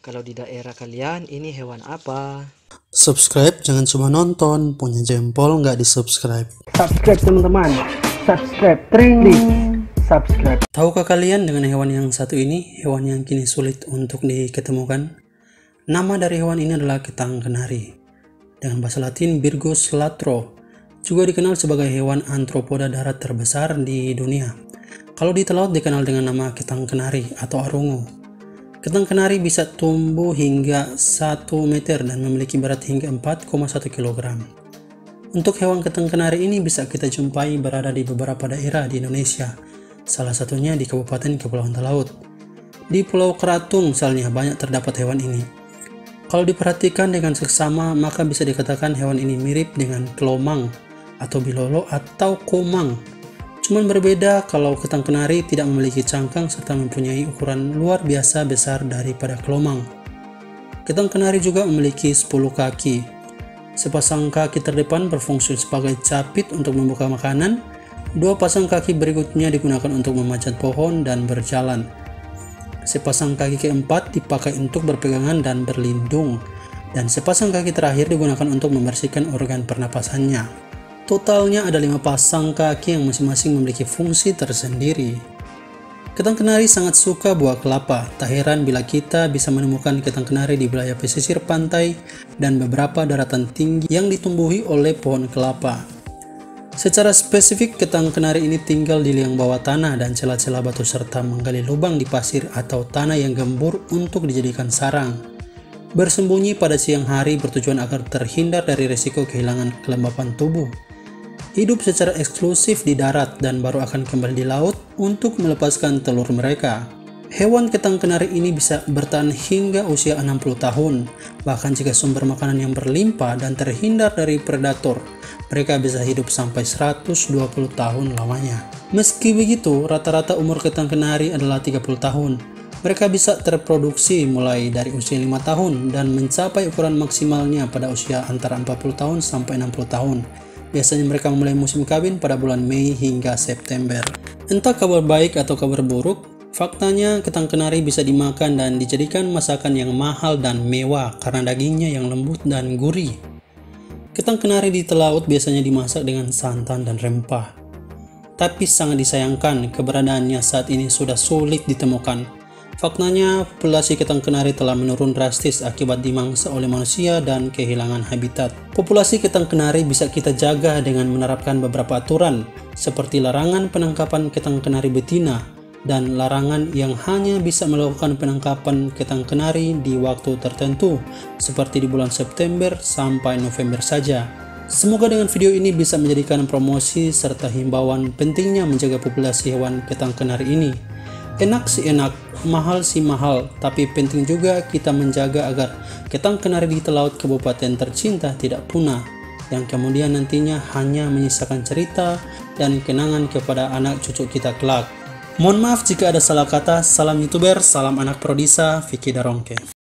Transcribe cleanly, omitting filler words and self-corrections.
Kalau di daerah kalian ini hewan apa? Subscribe, jangan cuma nonton, punya jempol nggak di subscribe. Subscribe teman-teman, subscribe, trending, subscribe. Tahukah kalian dengan hewan yang satu ini, hewan yang kini sulit untuk diketemukan? Nama dari hewan ini adalah ketang kenari. Dengan bahasa Latin Virgus latro, juga dikenal sebagai hewan antropoda darat terbesar di dunia. Kalau di laut dikenal dengan nama ketang kenari atau arungu. Ketang kenari bisa tumbuh hingga 1 meter dan memiliki berat hingga 4,1 kg. Untuk hewan ketang kenari ini bisa kita jumpai berada di beberapa daerah di Indonesia, salah satunya di Kabupaten Kepulauan Talaut. Di Pulau Keratung misalnya banyak terdapat hewan ini. Kalau diperhatikan dengan seksama, maka bisa dikatakan hewan ini mirip dengan kelomang atau bilolo atau komang. Cuman berbeda kalau ketang kenari tidak memiliki cangkang serta mempunyai ukuran luar biasa besar daripada kelomang. Ketang kenari juga memiliki 10 kaki. Sepasang kaki terdepan berfungsi sebagai capit untuk membuka makanan. 2 pasang kaki berikutnya digunakan untuk memanjat pohon dan berjalan. Sepasang kaki keempat dipakai untuk berpegangan dan berlindung. Dan sepasang kaki terakhir digunakan untuk membersihkan organ pernapasannya. Totalnya ada 5 pasang kaki yang masing-masing memiliki fungsi tersendiri. Ketang kenari sangat suka buah kelapa. Tak heran bila kita bisa menemukan ketang kenari di wilayah pesisir pantai dan beberapa daratan tinggi yang ditumbuhi oleh pohon kelapa. Secara spesifik, ketang kenari ini tinggal di liang bawah tanah dan celah-celah batu serta menggali lubang di pasir atau tanah yang gembur untuk dijadikan sarang. Bersembunyi pada siang hari bertujuan agar terhindar dari risiko kehilangan kelembapan tubuh. Hidup secara eksklusif di darat dan baru akan kembali di laut untuk melepaskan telur mereka. Hewan ketang kenari ini bisa bertahan hingga usia 60 tahun. Bahkan jika sumber makanan yang berlimpah dan terhindar dari predator, mereka bisa hidup sampai 120 tahun lamanya. Meski begitu, rata-rata umur ketang kenari adalah 30 tahun. Mereka bisa terproduksi mulai dari usia 5 tahun dan mencapai ukuran maksimalnya pada usia antara 40 tahun sampai 60 tahun. Biasanya mereka memulai musim kawin pada bulan Mei hingga September. Entah kabar baik atau kabar buruk, faktanya ketang kenari bisa dimakan dan dijadikan masakan yang mahal dan mewah karena dagingnya yang lembut dan gurih. Ketang kenari di laut biasanya dimasak dengan santan dan rempah. Tapi sangat disayangkan keberadaannya saat ini sudah sulit ditemukan. Faktanya, populasi ketang kenari telah menurun drastis akibat dimangsa oleh manusia dan kehilangan habitat. Populasi ketang kenari bisa kita jaga dengan menerapkan beberapa aturan, seperti larangan penangkapan ketang kenari betina, dan larangan yang hanya bisa melakukan penangkapan ketang kenari di waktu tertentu, seperti di bulan September sampai November saja. Semoga dengan video ini bisa menjadikan promosi serta himbauan pentingnya menjaga populasi hewan ketang kenari ini. Enak sih enak, mahal sih mahal, tapi penting juga kita menjaga agar ketang kenari di laut kabupaten tercinta tidak punah, yang kemudian nantinya hanya menyisakan cerita dan kenangan kepada anak cucu kita kelak. Mohon maaf jika ada salah kata. Salam YouTuber, salam anak Prodisa, Vicky Darongke.